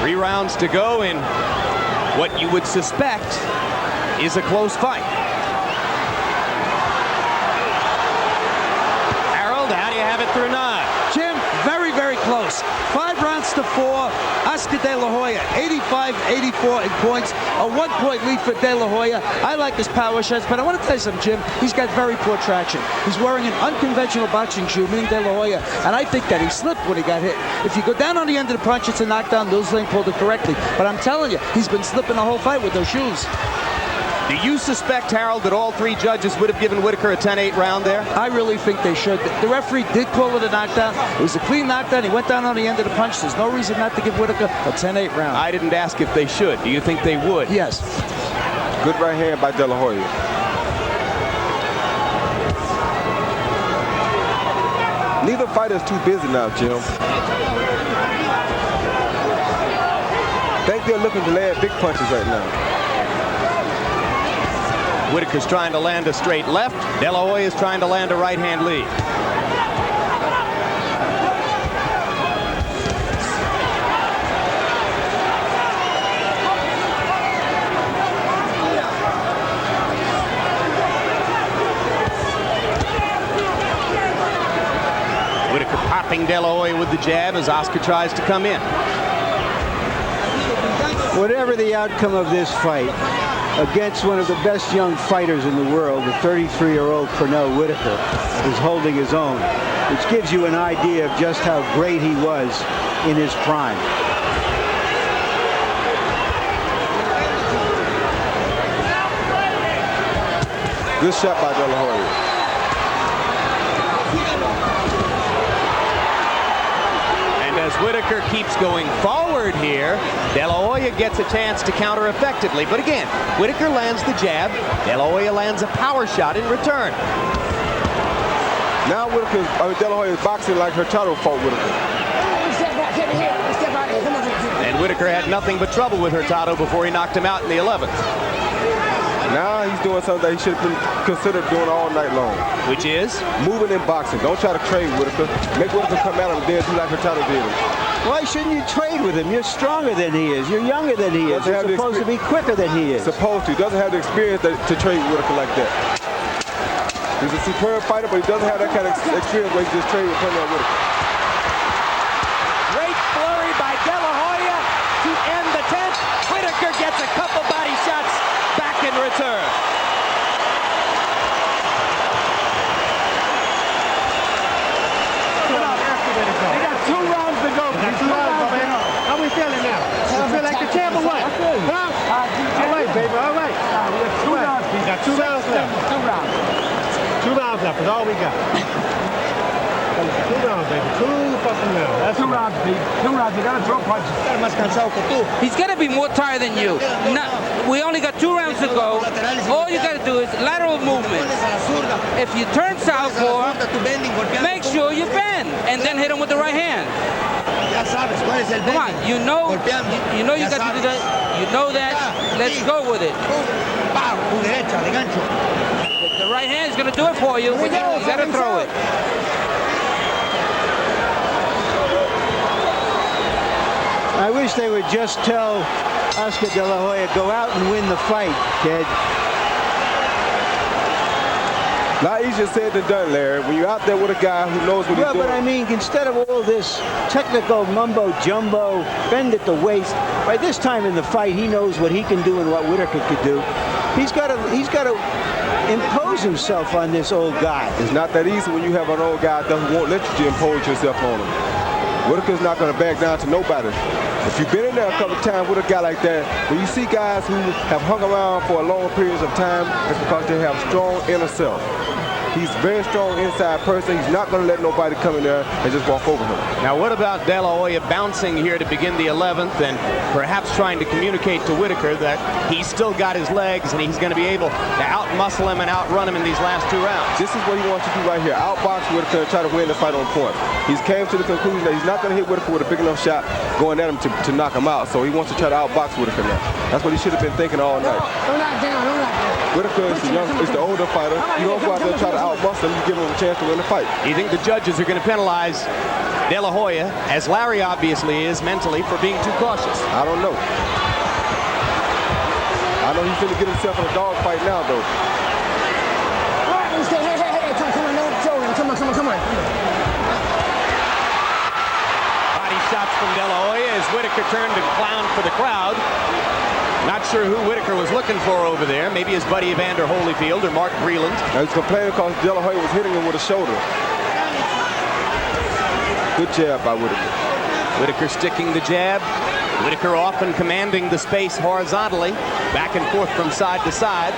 Three rounds to go in what you would suspect is a close fight. Harold, how do you have it through 9? Jim, very, very close. 5 rounds to 4. Oscar De La Hoya, 85-84 in points. A 1-point lead for De La Hoya. I like his power shots, but I want to tell you something, Jim. He's got very poor traction. He's wearing an unconventional boxing shoe, meaning De La Hoya, and I think that he slipped when he got hit. If you go down on the end of the punch, it's a knockdown. Lils Lane pulled it correctly. But I'm telling you, he's been slipping the whole fight with those shoes. Do you suspect, Harold, that all 3 judges would have given Whitaker a 10-8 round there? I really think they should. The referee did call it a knockdown. It was a clean knockdown. He went down on the end of the punch. There's no reason not to give Whitaker a 10-8 round. I didn't ask if they should. Do you think they would? Yes. Good right hand by De La Hoya. Neither fighter is too busy now, Jim. I think they're looking to land big punches right now. Whitaker's trying to land a straight left. De La Hoya is trying to land a right-hand lead. Whitaker popping De La Hoya with the jab as Oscar tries to come in. Whatever the outcome of this fight, against one of the best young fighters in the world, the 33-year-old Pernell Whitaker is holding his own, which gives you an idea of just how great he was in his prime. Good shot by De La Hoya. As Whitaker keeps going forward here, De La Hoya gets a chance to counter effectively. But again, Whitaker lands the jab. De La Hoya lands a power shot in return. Now De La Hoya is boxing like Hurtado fought Whitaker. And Whitaker had nothing but trouble with Hurtado before he knocked him out in the 11th. Now he's doing something that he should have been considered doing all night long. Which is? Moving and boxing. Don't try to trade Whitaker. Make Whitaker come at him and then do like Hurtado did him. Why shouldn't you trade with him? You're stronger than he is. You're younger than he is. You're supposed to be quicker than he is. Supposed to. Doesn't have the experience to trade Whitaker like that. He's a superb fighter, but he doesn't have that kind of experience where he just trade with Pernell Whitaker. Great flurry by De La Hoya to end the 10th. Whitaker gets a couple body shots back in return. They got 2 rounds to go. How we feeling now? You feel like the champ or what? Huh? All right, baby, all right. We got 2 rounds. We got 2 rounds left. 2 rounds left is all we got. 2 rounds, baby. 2 fucking rounds. That's 2 rounds, baby. 2 rounds. You gotta throw punches. He's got to be more tired than you. We only got 2 rounds to go. All you got to do is lateral movement. If you turn southpaw, make sure you bend and then hit him with the right hand. Come on, you know you got to do that. You know that. Let's go with it. The right hand is going to do it for you, but you got to throw it. I wish they would just tell Oscar De La Hoya, go out and win the fight, kid. Not easier said than done, Larry. When you're out there with a guy who knows what he's doing. But I mean, instead of all this technical mumbo jumbo, bend at the waist, by this time in the fight, he knows what he can do and what Whitaker could do. He's got to impose himself on this old guy. It's not that easy when you have an old guy that won't let you impose yourself on him. Whitaker's not going to back down to nobody. If you've been in there a couple of times with a guy like that, when you see guys who have hung around for long periods of time, it's because they have strong inner self. He's a very strong inside person. He's not going to let nobody come in there and just walk over him. Now, what about De La Hoya bouncing here to begin the 11th and perhaps trying to communicate to Whitaker that he's still got his legs and he's going to be able to out-muscle him and outrun him in these last 2 rounds? This is what he wants to do right here. Outbox Whitaker and try to win the fight on point. He's came to the conclusion that he's not going to hit Whitaker with a big enough shot going at him to knock him out. So he wants to try to outbox Whitaker now. That's what he should have been thinking all night. Don't knock down, don't knock down. Whitaker is the older fighter. You don't go out there and try to outmuscle him, you give him a chance to win the fight. Do you think the judges are going to penalize De La Hoya, as Larry obviously is mentally, for being too cautious? I don't know. I know he's going to get himself in a dog fight now, though. All right, hey, come on, no trolling. Come on. Body shots from De La Hoya as Whitaker turned and clowned for the crowd. Not sure who Whitaker was looking for over there. Maybe his buddy Evander Holyfield or Mark Breland. Now he's complaining because De La Hoya was hitting him with a shoulder. Good jab by Whitaker. Whitaker sticking the jab. Whitaker often commanding the space horizontally, back and forth from side to side.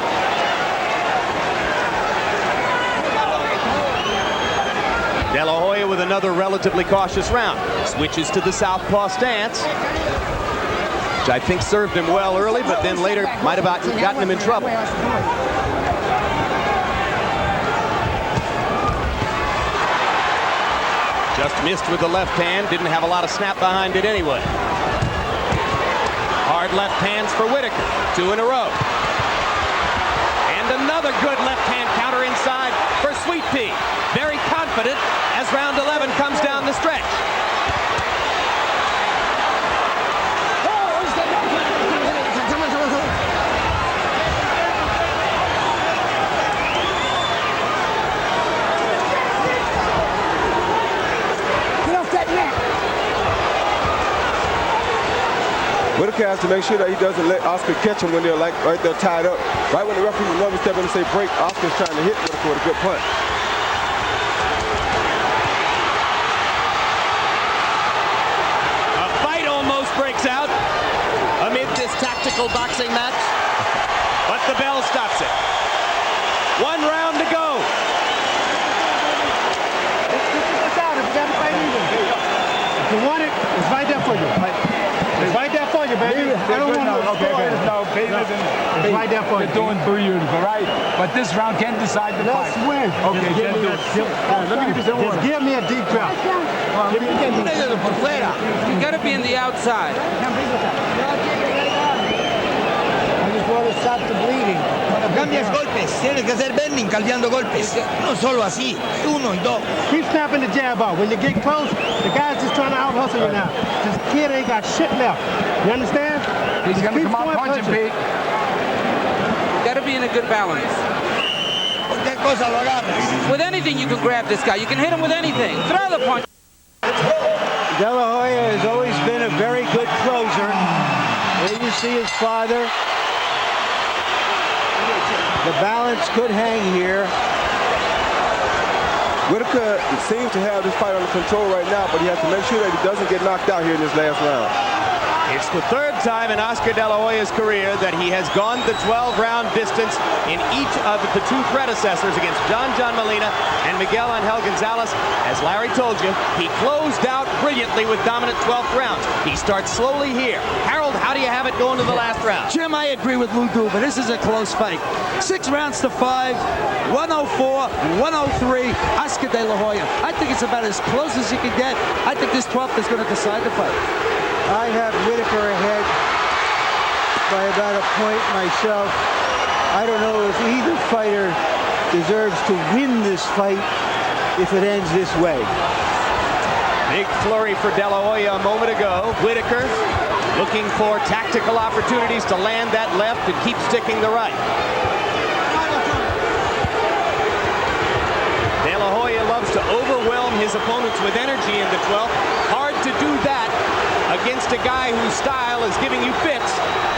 De La Hoya with another relatively cautious round. Switches to the southpaw stance, which I think served him well early, but then later might have gotten him in trouble. Just missed with the left hand, didn't have a lot of snap behind it anyway. Hard left hands for Whitaker, 2 in a row. And another good left hand counter inside for Sweet Pea. Very confident as round 11 comes down the stretch. Whitaker has to make sure that he doesn't let Oscar catch him when they're like right there tied up. Right when the referee will never step in and say break, Oscar's trying to hit Whitaker with a good punch. A fight almost breaks out amid this tactical boxing match, but the bell stops it. 1 round to go. If you want it, it's right there for you. It's right there for you, baby. I don't want no okay, no, it's right there for you. They're doing beautiful, right? But this round can't decide the fight. Let's win. Okay, let me get this just give me a deep drop. You got to be in the outside. I just want to stop the bleeding. Cambias golpes, tienes que hacer bending cambiando golpes. No solo así, 1 y 2. Keep snapping the jab out. When you get close, the guy's just trying to out-hustle you now. This kid ain't got shit left. You understand? He's going to come out punching, Pete. Got to be in a good balance. With anything, you can grab this guy. You can hit him with anything. Throw the punch. De La Hoya has always been a very good closer. There you see his father. The balance could hang here. Whitaker seems to have this fight under control right now, but he has to make sure that he doesn't get knocked out here in this last round. It's the 3rd time in Oscar De La Hoya's career that he has gone the 12-round distance in each of the 2 predecessors against John Molina and Miguel Angel Gonzalez. As Larry told you, he closed out brilliantly with dominant 12th rounds. He starts slowly here. Harold, how do you have it going to the last round? Jim, I agree with Lou Duva. This is a close fight. 6 rounds to 5, 104, 103, Oscar De La Hoya. I think it's about as close as you can get. I think this 12th is going to decide the fight. I have Whitaker ahead by about a point myself. I don't know if either fighter deserves to win this fight if it ends this way. Big flurry for De La Hoya a moment ago. Whitaker looking for tactical opportunities to land that left and keep sticking the right. to overwhelm his opponents with energy in the 12th. Hard to do that against a guy whose style is giving you fits,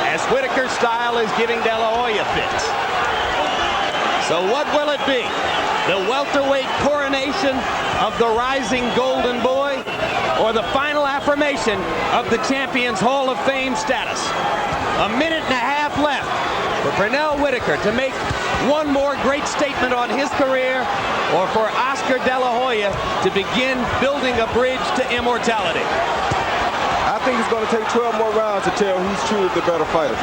as Whitaker's style is giving De La Hoya fits. So what will it be? The welterweight coronation of the rising golden boy, or the final affirmation of the champion's Hall of Fame status? A minute and a half left for Pernell Whitaker to make one more great statement on his career, or for Oscar De La Hoya to begin building a bridge to immortality. I think it's going to take 12 more rounds to tell who's truly the better fighter.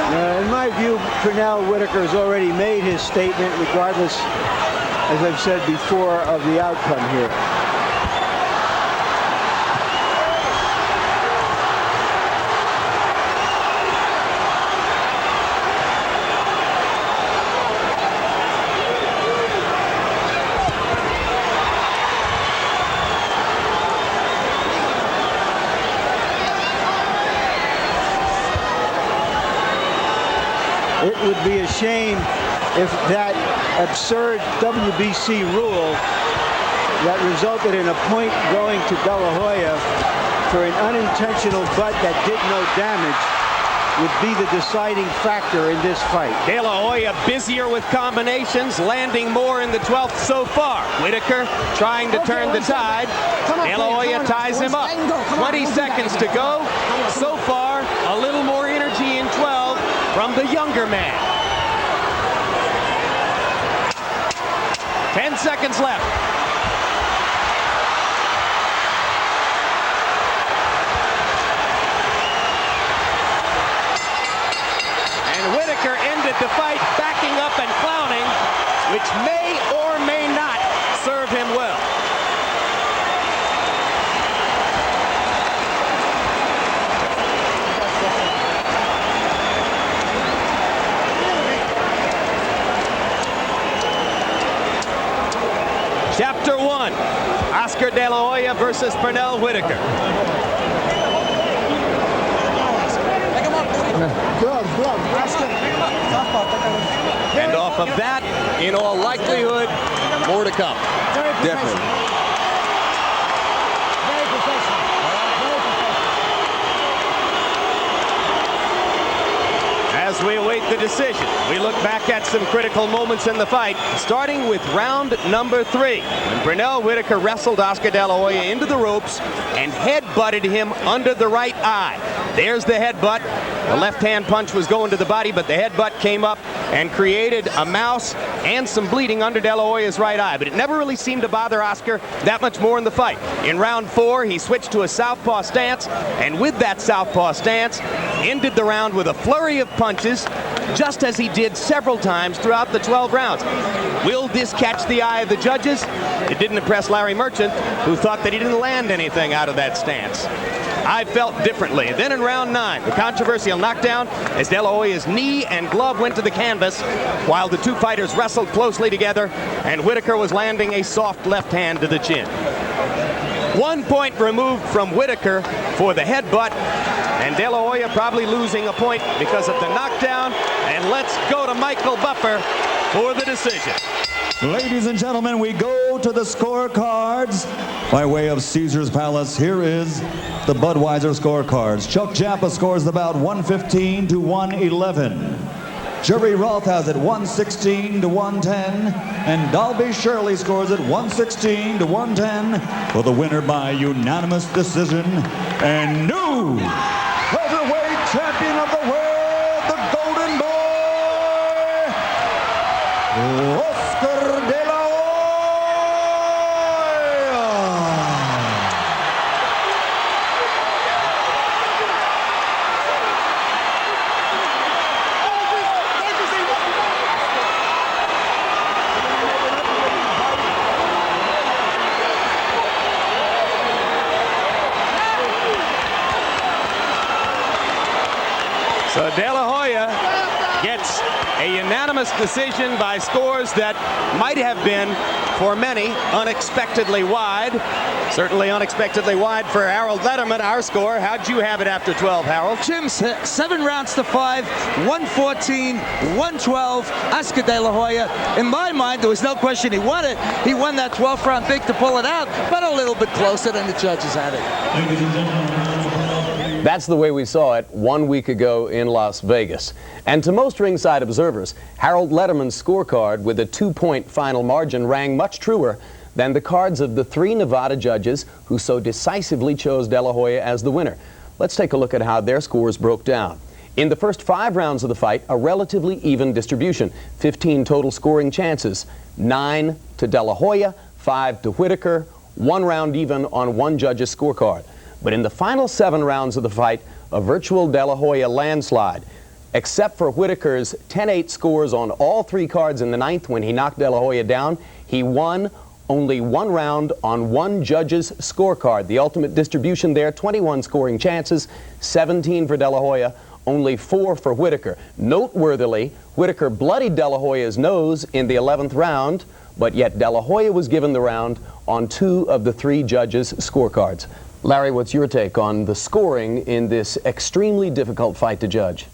In my view, Pernell Whitaker has already made his statement, regardless, as I've said before, of the outcome here. It would be a shame if that absurd WBC rule that resulted in a point going to De La Hoya for an unintentional butt that did no damage would be the deciding factor in this fight. De La Hoya busier with combinations, landing more in the 12th so far. Whitaker trying to turn the tide. De La Hoya ties him up. 20 seconds to go. So far, a little more energy in 12 from the younger man. 10 seconds left. And Whitaker ended the fight backing up and clowning, which may or may not serve him well. Chapter 1, Oscar De La Hoya versus Pernell Whitaker. And off of that, in all likelihood, more to come. Definitely. As we await the decision, we look back at some critical moments in the fight, starting with round number 3, when Pernell Whitaker wrestled Oscar De La Hoya into the ropes and head-butted him under the right eye. There's the headbutt. The left-hand punch was going to the body, but the headbutt came up and created a mouse and some bleeding under De La Hoya's right eye. But it never really seemed to bother Oscar that much more in the fight. In round 4, he switched to a southpaw stance, and with that southpaw stance, ended the round with a flurry of punches, just as he did several times throughout the 12 rounds. Will this catch the eye of the judges? It didn't impress Larry Merchant, who thought that he didn't land anything out of that stance. I felt differently. Then in round 9, the controversial knockdown as De La Hoya's knee and glove went to the canvas while the two fighters wrestled closely together, and Whitaker was landing a soft left hand to the chin. 1 point removed from Whitaker for the headbutt, and De La Hoya probably losing a point because of the knockdown. And let's go to Michael Buffer for the decision. Ladies and gentlemen, we go to the scorecards. By way of Caesar's Palace, here is the Budweiser scorecards. Chuck Champa scores the bout 115 to 111. Jerry Roth has it 116 to 110. And Dalby Shirley scores it 116 to 110 for the winner by unanimous decision. And new heavyweight champion of the world, the Golden Boy, Oscar De La Hoya. So De La Hoya gets A unanimous decision by scores that might have been, for many, unexpectedly wide. Certainly unexpectedly wide for Harold Letterman. Our score, how'd you have it after 12, Harold? Jim, 7 rounds to 5, 114, 112, Oscar De La Hoya. In my mind, there was no question he won it. He won that 12th round big to pull it out, but a little bit closer than the judges had it. That's the way we saw it 1 week ago in Las Vegas. And to most ringside observers, Harold Letterman's scorecard with a 2-point final margin rang much truer than the cards of the 3 Nevada judges who so decisively chose De La Hoya as the winner. Let's take a look at how their scores broke down. In the first 5 rounds of the fight, a relatively even distribution. 15 total scoring chances. 9 to De La Hoya, 5 to Whitaker, 1 round even on one judge's scorecard. But in the final 7 rounds of the fight, a virtual De La Hoya landslide. Except for Whitaker's 10-8 scores on all 3 cards in the 9th when he knocked De La Hoya down, he won only 1 round on one judge's scorecard. The ultimate distribution there, 21 scoring chances, 17 for De La Hoya, only 4 for Whitaker. Noteworthily, Whitaker bloodied De La Hoya's nose in the 11th round, but yet De La Hoya was given the round on 2 of the 3 judges' scorecards. Larry, what's your take on the scoring in this extremely difficult fight to judge?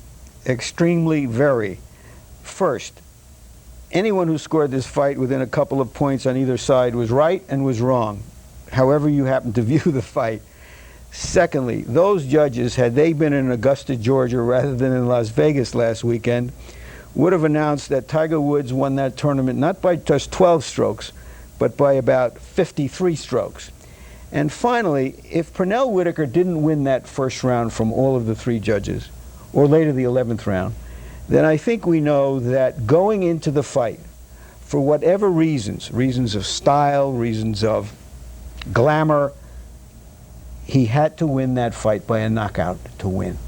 Extremely, very. First, anyone who scored this fight within a couple of points on either side was right and was wrong, however you happen to view the fight. Secondly, those judges, had they been in Augusta, Georgia, rather than in Las Vegas last weekend, would have announced that Tiger Woods won that tournament not by just 12 strokes, but by about 53 strokes. And finally, if Pernell Whitaker didn't win that first round from all of the 3 judges, or later the 11th round, then I think we know that going into the fight, for whatever reasons, reasons of style, reasons of glamour, he had to win that fight by a knockout to win.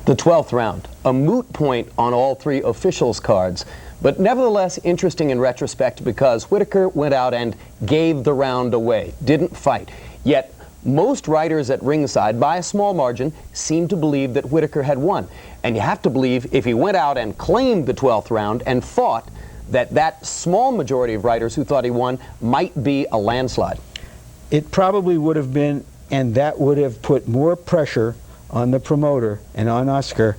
The 12th round, a moot point on all 3 officials' cards, but nevertheless interesting in retrospect because Whitaker went out and gave the round away, didn't fight. Yet most writers at ringside, by a small margin, seem to believe that Whitaker had won. And you have to believe if he went out and claimed the 12th round and fought, that small majority of writers who thought he won might be a landslide. It probably would have been, and that would have put more pressure on the promoter and on Oscar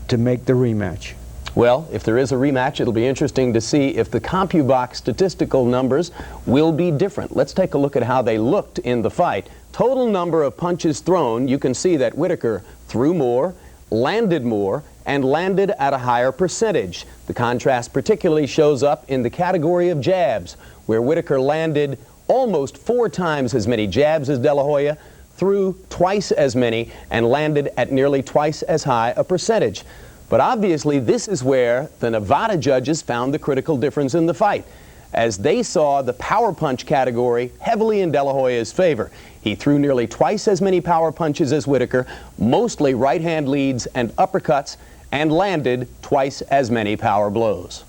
to make the rematch. Well, if there is a rematch, it'll be interesting to see if the CompuBox statistical numbers will be different. Let's take a look at how they looked in the fight. Total number of punches thrown, you can see that Whitaker threw more, landed more, and landed at a higher percentage. The contrast particularly shows up in the category of jabs, where Whitaker landed almost 4 times as many jabs as De La Hoya, threw twice as many, and landed at nearly twice as high a percentage. But obviously, this is where the Nevada judges found the critical difference in the fight, as they saw the power punch category heavily in De La Hoya's favor. He threw nearly twice as many power punches as Whitaker, mostly right-hand leads and uppercuts, and landed twice as many power blows.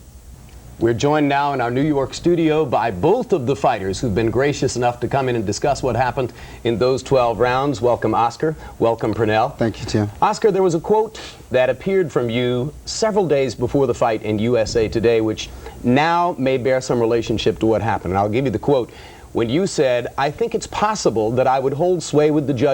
We're joined now in our New York studio by both of the fighters who've been gracious enough to come in and discuss what happened in those 12 rounds. Welcome, Oscar. Welcome, Pernell. Thank you, Tim. Oscar, there was a quote that appeared from you several days before the fight in USA Today, which now may bear some relationship to what happened. And I'll give you the quote. When you said, "I think it's possible that I would hold sway with the judge